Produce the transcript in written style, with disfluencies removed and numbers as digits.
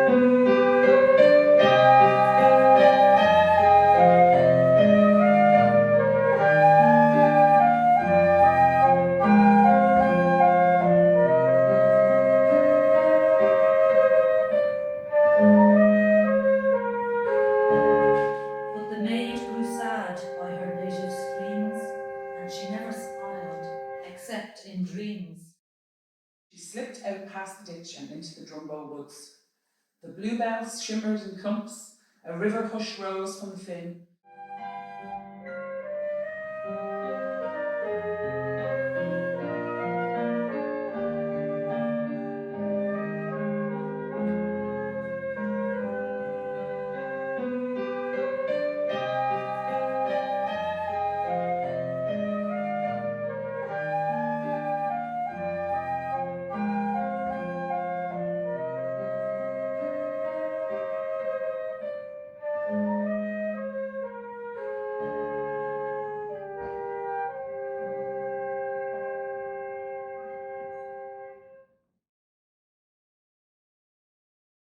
But the maid grew sad by her native streams, and she never smiled except in dreams. She slipped out past the ditch and into the Drumbo woods. The bluebells shimmered in clumps, a river hush rose from the fin,